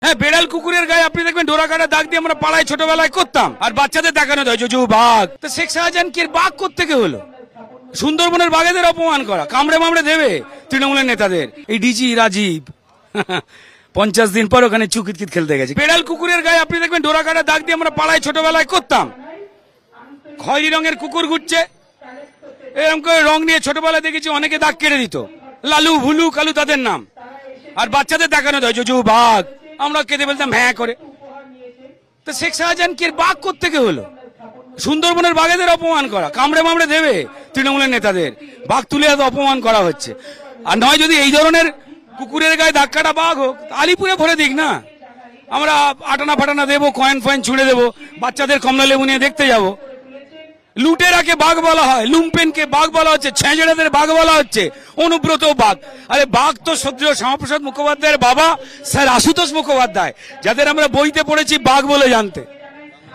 হ্যাঁ, বেড়াল কুকুরের গায়ে আপনি দেখবেন ডোরা কাটা দাগ দিয়ে আমরা পাড়ায় ছোটবেলায় করতাম, আর বাচ্চাদের দেখানো যায় জুজু বাঘ। তো শেখ শাহজাহানকে বাঘ কোত্থেকে হলো? সুন্দরবনের বাঘেদের অপমান করা, কামড়ে মামড়ে দেবে তৃণমূলের নেতাদের। এই ডিজি রাজীব 50 দিন পর ওখানে চুকিতকিত খেলতে গেছে। বেড়াল কুকুরের গায়ে আপনি দেখবেন ডোরা কাটা দাগ দিয়ে আমরা পাড়ায় ছোটবেলায় করতাম। খয়েরি রঙের কুকুর ঘুরছে, এরকম করে রং নিয়ে ছোটবেলায় দেখেছি অনেকে দাগ কেটে দিত, লালু ভুলু কালু তাদের নাম, আর বাচ্চাদের দেখানো যায় জুজু বাঘ, আমরা কেঁদে বলতাম হ্যাঁ করে। তো শেখ শাহজাহানকে বাঘ কোত্থেকে হলো? সুন্দরবনের বাঘেদের অপমান করা, কামড়ে মামড়ে দেবে তৃণমূলের নেতাদের, বাঘ তুলে এত অপমান করা হচ্ছে। আর নয় যদি এই ধরনের কুকুরের গায়ে ধাক্কাটা কাটা বাঘ হোক, আলিপুরে ভরে দিক না, আমরা আটানা ফাটানা দেবো, কয়েন ফয়েন ছুঁড়ে দেবো, বাচ্চাদের কমলা লেবু নিয়ে দেখতে যাবো। লুটেরাকে বাঘ বলা হয়, লুম্পেনকে বাঘ বলা হচ্ছে, ছেঁচড়াদের বাঘ বলা হচ্ছে, অনুব্রত বাঘ। আরে বাঘ তো সদ্য শ্যামাপ্রসাদ মুখোপাধ্যায়ের বাবা স্যার আশুতোষ মুখোপাধ্যায়, যাদের আমরা বইতে পড়েছি বাঘ বলে জানতে,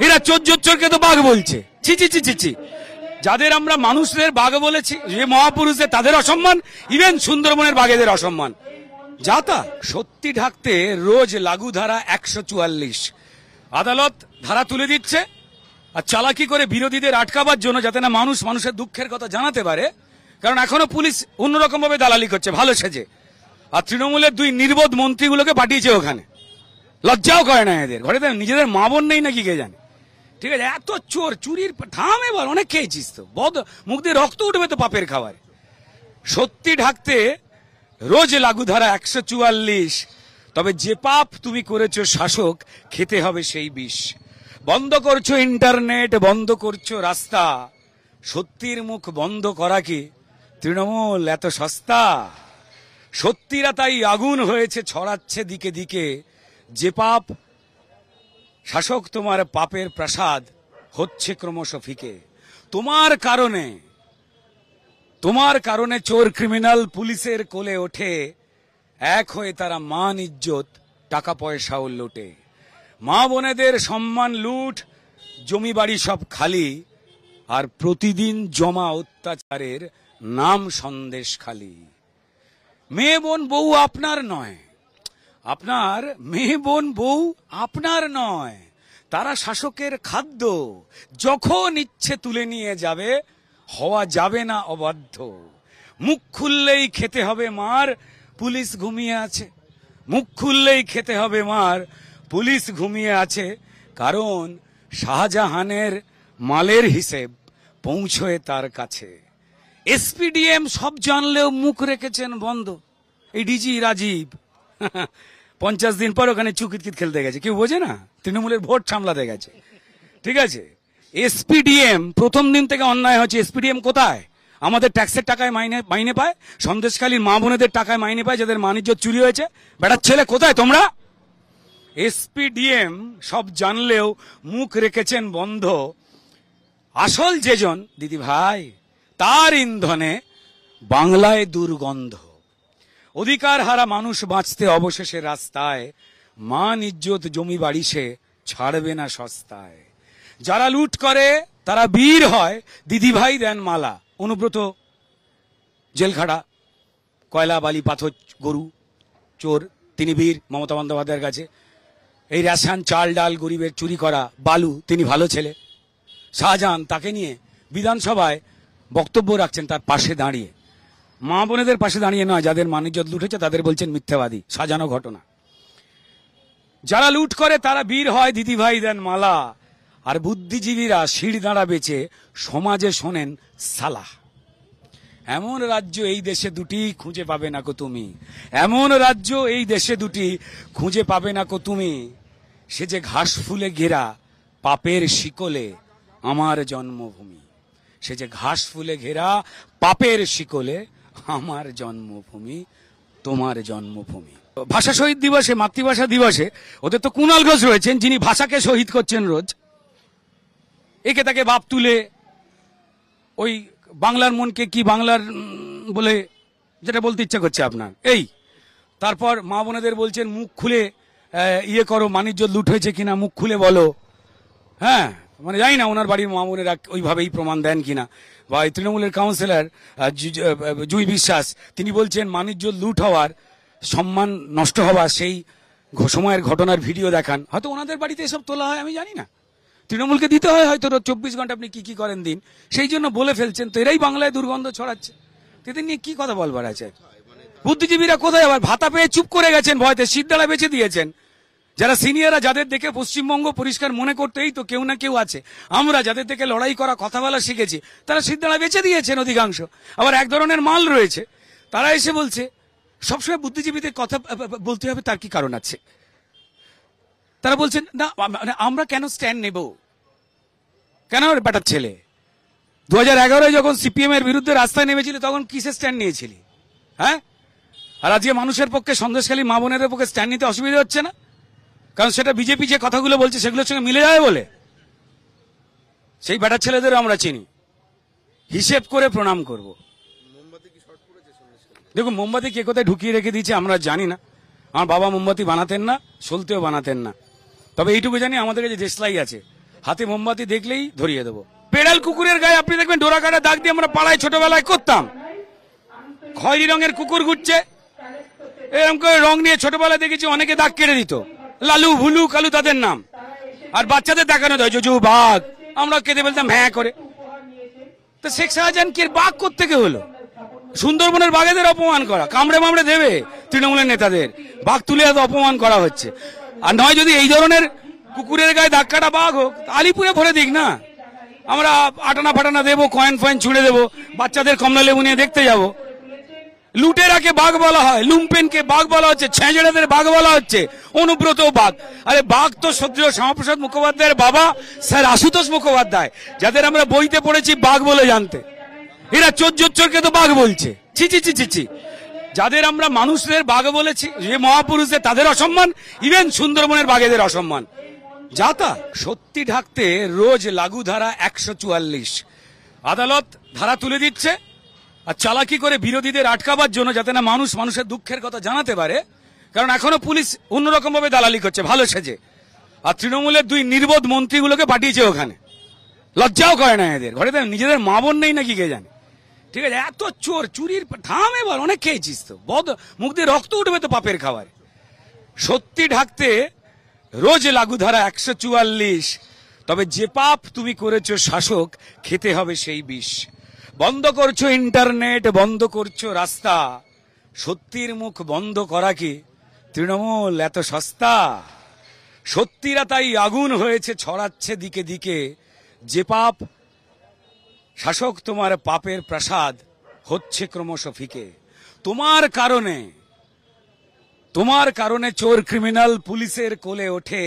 এরা চোরকে তো বাঘ বলছে। ছি ছি ছি ছি ছি। যাদের আমরা মানুষদের বাঘ বলেছি, যে মহাপুরুষদের, তাদের অসম্মান, ইভেন সুন্দরবনের বাঘেদের অসম্মান। যাতা সত্যি ঢাকতে রোজ লাগু ধারা 144, আদালত ধারা তুলে দিচ্ছে, আর চালাকি করে বিরোধীদের আটকাবার জন্য, যাতে না মানুষ মানুষের দুঃখের কথা জানাতে পারে। কারণ এখনো পুলিশ অন্যরকম ভাবে দালালি করছে ভালো সেজে, আর তৃণমূলের 2 নির্বোধ মন্ত্রীগুলোকে পাঠিয়েছে ওখানে। লজ্জাও করে না এদের, ঘরে নিজেদের মা বোন নেই নাকি কে জানে। ঠিক আছে, এত চোর চুরির থাম এবার, অনেক খেয়েছিস তো, মুখ দিয়ে রক্ত উঠবে তো পাপের খাবার। সত্যি ঢাকতে রোজ লাগু ধারা 144, তবে যে পাপ তুমি করেছো শাসক, খেতে হবে সেই বিষ। বন্ধ করছো ইন্টারনেট, বন্ধ করছো রাস্তা, সত্যির মুখ বন্ধ করা কি তৃণমূল এত সস্তা? সত্যিরা তাই আগুন হয়েছে ছড়াচ্ছে দিকে দিকে, যে পাপ শাসক তোমার পাপের প্রাসাদ হচ্ছে ক্রমশ ফিকে। তোমার কারণে চোর ক্রিমিনাল পুলিশের কোলে ওঠে, এক হয়ে তারা মান ইজ্জত টাকা পয়সাও লোটে। মা বোনেদের সম্মান লুট, জমি বাড়ি সব খালি, আর প্রতিদিন জমা অত্যাচারের নাম সন্দেশ খালি। মেয়ে বোন বউ আপনার নয়, আপনার মেয়ে বোন বউ আপনার নয়, তারা শাসকের খাদ্য, যখন ইচ্ছে তুলে নিয়ে যাবে, হওয়া যাবে না অবাধ্য। মুখ খুললেই খেতে হবে মার, পুলিশ ঘুমিয়ে আছে। মুখ খুললেই খেতে হবে মার, পুলিশ ঘুমিয়ে আছে। কারণ শাহজাহানের মালের হিসেব পৌঁছয় তার কাছে। এসপিডিএম সব জানলেও মুখ রেখেছেন বন্ধ। এই ডিজি রাজীব 50 দিন পর ওখানে চুকিতকিত খেলতে গেছে, কেউ বোঝে না, তৃণমূলের ভোট সামলাতে গেছে। ঠিক আছে, এসপিডিএম প্রথম দিন থেকে অন্যায় হচ্ছে। এসপিডিএম কোথায়? আমাদের ট্যাক্সের টাকায় মাইনে পায়, সন্দেশখালীর মা বোনেদের টাকায় মাইনে পায়, যাদের বাণিজ্য চুরি হয়েছে। বেটার ছেলে কোথায় তোমরা? এসপিডিএম সব জানলেও মুখ রেখেছেন বন্ধ। আসল যেজন দিদি ভাই, তার ইন্ধনে বাংলায় দুর্গন্ধ। অধিকার হারা মানুষ বাঁচতে অবশেষে রাস্তায়, মান ইজ্জত জমি বাড়ি সে ছাড়বে না সস্তায়। যারা লুট করে তারা বীর হয়, দিদি ভাই দেন মালা। অনুব্রত জেলখাড়া, কয়লা বালি পাথর গরু চোর, তিনি বীর মমতা বন্দ্যোপাধ্যায়ের কাছে। এই রেশন চাল ডাল গরিবের চুরি করা বালু, তিনি ভালো ছেলে। শাহজাহান তাকে নিয়ে বিধানসভায় বক্তব্য রাখছেন, তার পাশে দাঁড়িয়ে, মা বোনেদের পাশে দাঁড়িয়ে নয়, যাদের মানিজ্জত লুটেছে তাদের বলছেন মিথ্যাবাদী, সাজানো ঘটনা। যারা লুট করে তারা বীর হয়, দিদি ভাই দেন মালা। আর বুদ্ধিজীবীরা শির দাঁড়া বেচে সমাজে শোনেন সালাহ। এমন রাজ্য এই দেশে দুটি খুঁজে পাবে না কো তুমি, এমন রাজ্য এই দেশে দুটি খুঁজে পাবে না কো তুমি। সে যে ঘাস ফুলে ঘেরা পাপের শিকলে আমার জন্মভূমি, সে যে ঘাস ফুলে ঘেরা পাপের শিকলে আমার জন্মভূমি, তোমার জন্মভূমি। ভাষা শহীদ দিবসে, মাতৃভাষা দিবসে ওদের তো কুণাল ঘোষ রয়েছেন, যিনি ভাষাকে শহীদ করছেন রোজ। একে তাকে বাপ তুলে ওই বাংলার মনকে কি বাংলার বলে যেটা বলতে ইচ্ছা করছে আপনার, এই তারপর মা বোনেদের বলছেন মুখ খুলে ইয়ে করো, বাণিজ্য লুট হয়েছে কিনা মুখ খুলে বলো। হ্যাঁ, মানে জানি না ওনার বাড়ির মা বোনেরা ওইভাবেই প্রমাণ দেন কিনা। বা তৃণমূলের কাউন্সিলর জুই বিশ্বাস, তিনি বলছেন বাণিজ্য লুট হওয়ার, সম্মান নষ্ট হওয়া, সেই সময়ের ঘটনার ভিডিও দেখান, হয়তো ওনাদের বাড়িতে এসব তোলা হয় আমি জানি না, তৃণমূলকে দিতে হয় হয়তো 24 ঘন্টা আপনি কি কি করেন দিন, সেই জন্য বলে ফেলছেন, তো এরাই বাংলায় দুর্গন্ধ ছড়াচ্ছে। এদের নিয়ে কি কথা বলবার আছে? বুদ্ধিজীবীরা কোথায় আবার ভাতা পেয়ে চুপ করে গেছেন, ভয়তে সিদ্ধারা বেঁচে দিয়েছেন। যারা সিনিয়ররা, যাদের দেখে পশ্চিমবঙ্গ পরিষ্কার মনে করতেই তো কেউ না কেউ আছে, আমরা যাদের থেকে লড়াই করা, কথা বলা শিখেছি, তারা সিদ্ধারা বেঁচে দিয়েছেন অধিকাংশ। আবার এক ধরনের মাল রয়েছে, তারা এসে বলছে সবসময় বুদ্ধিজীবীদের কথা বলতে হবে, তার কি কারণ আছে? তারা বলছেন না মানে আমরা কেন স্ট্যান্ড নেব, কেন বেটার ছেলে 2011 যখন সিপিএম এর বিরুদ্ধে রাস্তায় নেমেছিল তখন কিসে স্ট্যান্ড নিয়েছিলি? হ্যাঁ, আর আজকে মানুষের পক্ষে, সন্দেশখালী মা বোনেদের পক্ষে স্ট্যান্ড নিতে অসুবিধা হচ্ছে না, কারণ সেটা বিজেপি যে কথাগুলো বলছে সেগুলোর সঙ্গে মিলে যাবে বলে। সেই বেটার ছেলেদেরও আমরা চিনি, হিসেব করে প্রণাম করব। দেখুন, মোমবাতি কে কোথায় ঢুকিয়ে রেখে দিয়েছে আমরা জানি না, আমার বাবা মোমবাতি বানাতেন না, সলতেও বানাতেন না, তবে এইটুকু জানি আমাদের কাছে দেশলাই আছে, হাতে মোমবাতি দেখলেই ধরিয়ে দেবো। বেড়াল কুকুরের গায়ে আপনি দেখবেন ডোরা কাটা দাগ দিয়ে আমরা পাড়ায় ছোটবেলায় করতাম, খয়েরি রঙের কুকুর ঘুরছে, এরকম করে রং নিয়ে ছোটবেলায় দেখেছি অনেকে দাগ কেটে দিত, লালু ভুলু কালু তাদের নাম, আর বাচ্চাদের দেখানো যায় জুজু বাঘ, আমরা কেঁদে ফেলতাম হ্যাঁ করে। তো শেখ শাহজাহানকে বাঘ কোত্থেকে হলো? সুন্দরবনের বাঘেদের অপমান করা, কামড়ে মামড়ে দেবে তৃণমূলের নেতাদের, বাঘ তুলে এত অপমান করা হচ্ছে। আর নয় যদি এই ধরনের কুকুরের গায়ে দাগ কাটা বাঘ হোক, আলিপুরে ভরে দিক না, আমরা আটানা ফাটানা দেবো, কয়েন ফয়েন ছুঁড়ে দেবো, বাচ্চাদের কমলা লেবু নিয়ে দেখতে যাবো। লুটেরাকে বাঘ বলা হয়, লুম্পেনকে বাঘ বলা হচ্ছে, ছেঁচড়াদের বাঘ বলা হচ্ছে, অনুব্রত বাঘ। আরে বাঘ তো সদ্য শ্যামাপ্রসাদ মুখোপাধ্যায়ের বাবা স্যার আশুতোষ মুখোপাধ্যায়, যাদের আমরা বইতে পড়েছি বাঘ বলে জানতে, এরা চোরকে তো বাঘ বলছে। ছি ছি ছি ছি ছি, যাদের আমরা মানুষদের বাঘ বলেছি, যে মহাপুরুষদের, তাদের অসম্মান, ইভেন সুন্দরবনের বাঘেদের অসম্মান। যাতা সত্যি ঢাকতে রোজ লাগু ধারা 144, আদালত ধারা তুলে দিচ্ছে, আর চালাকি করে বিরোধীদের আটকাবার জন্য, যাতে না মানুষ মানুষের দুঃখের কথা জানাতে পারে, কারণ এখনো পুলিশ অন্যরকম ভাবে দালালি করছে ভালো সেজে, আর তৃণমূলের 2 নির্বোধ মন্ত্রীগুলোকে পাঠিয়েছে ওখানে, লজ্জাও করে না এদের, ঘরে নিজেদের মা বোন নেই নাকি কে জানে। ঠিক আছে, এত চোর চুরির থাম, এবার অনেক খেয়েছিস তো, মুখ দিয়ে রক্ত উঠবে তো পাপের খাবার। সত্যি ঢাকতে রোজ লাগু ধারা 144, তবে যে পাপ তুমি করেছো শাসক, খেতে হবে সেই বিষ। বন্ধ করছো ইন্টারনেট, বন্ধ করছো রাস্তা, সত্যির মুখ বন্ধ করা কি তৃণমূল এত সস্তা? সত্যিরা তাই আগুন হয়েছে, ছড়াচ্ছে দিকে দিকে, যে পাপ শাসক তোমার পাপের প্রাসাদ হচ্ছে ক্রমশ ফিকে। তোমার কারণে চোর ক্রিমিনাল পুলিশের কোলে ওঠে,